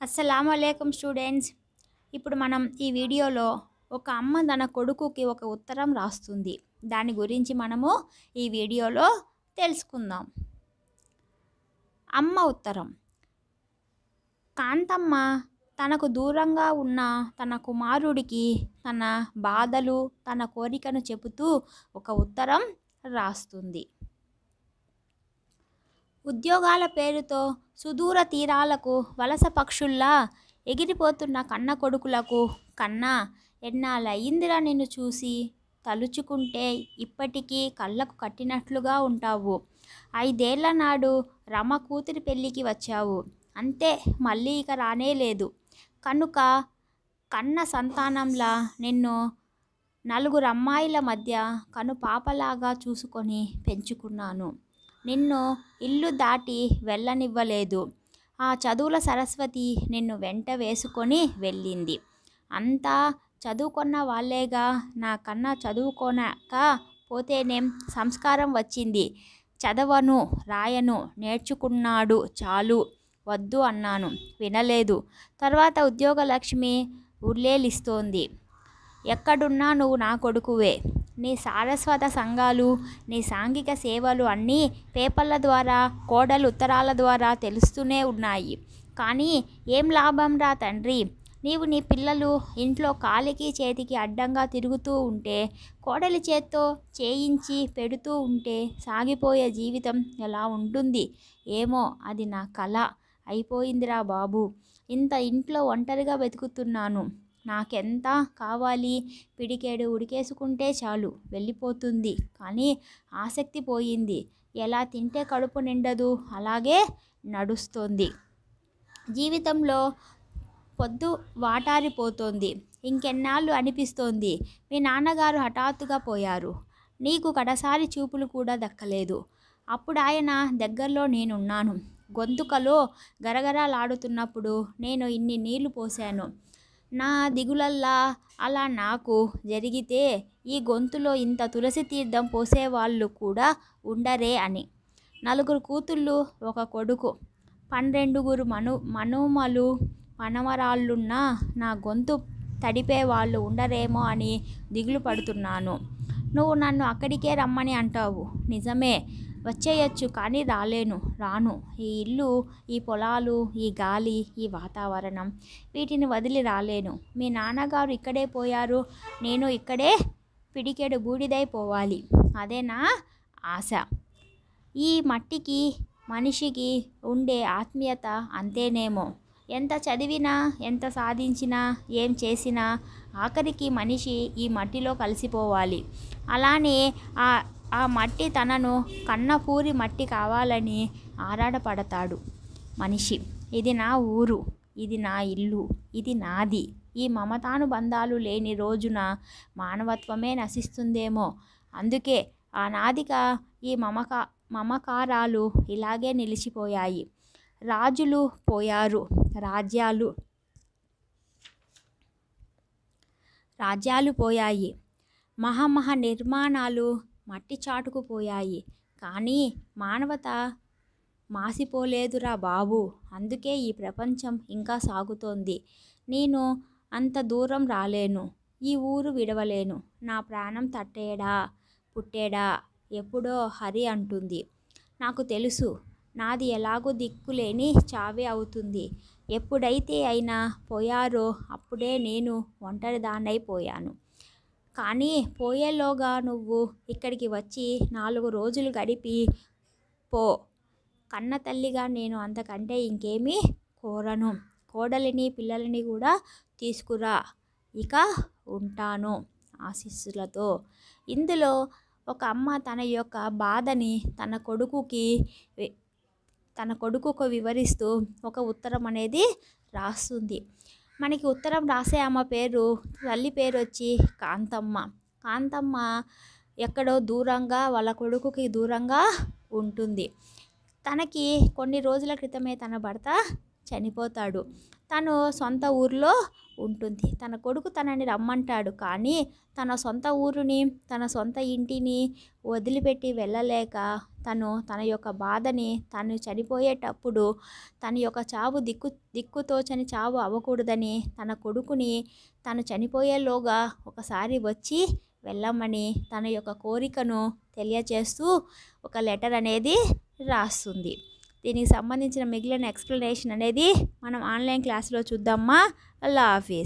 అస్సలాముఅలైకుం students. ఇప్పుడు మనం ఈ వీడియోలో ఒక అమ్మ తన కొడుకుకి ఒక ఉత్తరం రాస్తుంది. దాని గురించి మనము ఈ వీడియోలో తెలుసుకుందాం. అమ్మ ఉత్తరం. కాంతమ్మ తనకు దూరంగా ఉన్న తన కుమారుడికి తన బాధలు, తన కోరికను చెబుతూ ఒక ఉత్తరం రాస్తుంది. ఉద్యోగాల పేరుతో సుదూర తీరాలకు వలస పక్షుల్లా ఎగిరిపోతున్న కన్న కొడుకులకు, కన్నా ఎన్నాళ్ళయిందిరా నిన్ను చూసి, తలుచుకుంటే ఇప్పటికీ కళ్ళకు కట్టినట్లుగా ఉంటావు. 5 ఏళ్ల నాడు రమ కూతురి పెళ్ళికి వచ్చావు, అంతే, మళ్ళీ ఇక రానేలేదు. కనుక కన్న సంతానంలా నిన్ను 4 అమ్మాయిల మధ్య కనుపాపలాగా చూసుకొని పెంచుకున్నాను. నిన్ను ఇల్లు దాటి వెళ్ళనివ్వలేదు. ఆ చదువుల సరస్వతి నిన్ను వెంట వేసుకొని వెళ్ళింది. అంతా చదువుకొన్న వాళ్ళేగా, నాకన్నా చదువుకోనక పోతేనేం, సంస్కారం వచ్చింది. చదవను రాయను నేర్చుకున్నాడు చాలు, వద్దు అన్నాను, వినలేదు. తర్వాత ఉద్యోగలక్ష్మి ఉర్లేలిస్తోంది. ఎక్కడున్నా నువ్వు నా కొడుకువే. నీ సారస్వత సంఘాలు, నీ సాంఘిక సేవలు అన్నీ పేపర్ల ద్వారా, కోడలు ఉత్తరాల ద్వారా తెలుస్తూనే ఉన్నాయి. కానీ ఏం లాభం రా తండ్రి? నీవు నీ పిల్లలు ఇంట్లో కాలికి చేతికి అడ్డంగా తిరుగుతూ ఉంటే, కోడలి చేత్తో చేయించి పెడుతూ ఉంటే సాగిపోయే జీవితం ఎలా ఉంటుంది? ఏమో, అది నా కల అయిపోయిందిరా బాబు. ఇంట్లో ఒంటరిగా వెతుకుతున్నాను. నాకెంత కావాలి? పిడికెడు ఉడికేసుకుంటే చాలు, వెళ్ళిపోతుంది. కానీ ఆసక్తి పోయింది. ఎలా తింటే కడుపు నిండదు, అలాగే నడుస్తోంది. జీవితంలో పొద్దు వాటారిపోతోంది. ఇంకెన్నాళ్ళు అనిపిస్తోంది. మీ నాన్నగారు హఠాత్తుగా పోయారు. నీకు కడసారి చూపులు కూడా దక్కలేదు. అప్పుడాయన దగ్గరలో నేనున్నాను. గొంతుకలో గరగరలాడుతున్నప్పుడు నేను ఇన్ని నీళ్లు పోశాను. నా దిగులల్లా అలా నాకు జరిగితే ఈ గొంతులో ఇంత తులసి తీర్థం పోసేవాళ్ళు కూడా ఉండరే అని. 4 కూతుళ్ళు, 1 కొడుకు, 12 మనుమలు మనవరాళ్ళున్నా నా గొంతు తడిపేవాళ్ళు ఉండరేమో అని దిగులు పడుతున్నాను. నువ్వు నన్ను అక్కడికే రమ్మని అంటావు. నిజమే, వచ్చేయచ్చు, కానీ రాను. ఈ ఇల్లు, ఈ పొలాలు, ఈ గాలి, ఈ వాతావరణం, వీటిని వదిలి రాలేను. మీ నాన్నగారు ఇక్కడే పోయారు, నేను ఇక్కడే పిడికెడు బూడిదైపోవాలి. అదే నా ఆశ. ఈ మట్టికి మనిషికి ఉండే ఆత్మీయత అంతేనేమో. ఎంత చదివినా, ఎంత సాధించినా, ఏం చేసినా ఆఖరికి మనిషి ఈ మట్టిలో కలిసిపోవాలి. అలానే ఆ మట్టి తనను కన్నపూరి మట్టి కావాలని ఆరాటపడతాడు మనిషి. ఇది నా ఊరు, ఇది నా ఇల్లు, ఇది నాది. ఈ మమతానుబంధాలు లేని రోజున మానవత్వమే నశిస్తుందేమో. అందుకే ఆనాదిగా ఈ మమకారాలు ఇలాగే నిలిచిపోయాయి. రాజులు పోయారు, రాజ్యాలు పోయాయి, మహా నిర్మాణాలు మట్టి చాటుకుపోయాయి. కానీ మానవత మాసిపోలేదురా బాబు. అందుకే ఈ ప్రపంచం ఇంకా సాగుతోంది. నేను అంత దూరం రాలేను, ఈ ఊరు విడవలేను. నా ప్రాణం తట్టేడా పుట్టేడా ఎప్పుడో హరి అంటుంది. నాకు తెలుసు, నాది ఎలాగూ దిక్కులేని చావే అవుతుంది. ఎప్పుడైతే అయినా పోయారో అప్పుడే నేను ఒంటరిదాన్నైపోయాను. కానీ పోయేలోగా నువ్వు ఇక్కడికి వచ్చి 4 రోజులు గడిపి పో. కన్న తల్లిగా నేను అంతకంటే ఇంకేమీ కోరను. కోడలిని పిల్లలని కూడా తీసుకురా. ఇక ఉంటాను, ఆశీస్సులతో. ఇందులో ఒక అమ్మ తన యొక్క బాధని తన కొడుకుకు వివరిస్తూ ఒక ఉత్తరం అనేది రాస్తుంది. మనకి ఉత్తరం రాసే అమ్మ పేరు, తల్లి పేరు వచ్చి కాంతమ్మ. కాంతమ్మ ఎక్కడో దూరంగా, వాళ్ళ కొడుకుకి దూరంగా ఉంటుంది. తనకి కొన్ని రోజుల క్రితమే తన భర్త చనిపోతాడు. తను సొంత ఊరిలో ఉంటుంది. తన కొడుకు తనని రమ్మంటాడు, కానీ తన సొంత ఊరుని, తన సొంత ఇంటిని వదిలిపెట్టి వెళ్ళలేక తన యొక్క బాధని తను చనిపోయేటప్పుడు తన యొక్క చావు దిక్కుతోచని చావు అవ్వకూడదని తన కొడుకుని తను చనిపోయేలోగా ఒకసారి వచ్చి వెళ్ళమని తన యొక్క కోరికను తెలియచేస్తూ ఒక లెటర్ అనేది రాస్తుంది. దీనికి సంబంధించిన మిగిలిన ఎక్స్ప్లెనేషన్ అనేది మనం ఆన్లైన్ క్లాస్లో చూద్దామా. అల్లా హాఫీజ్.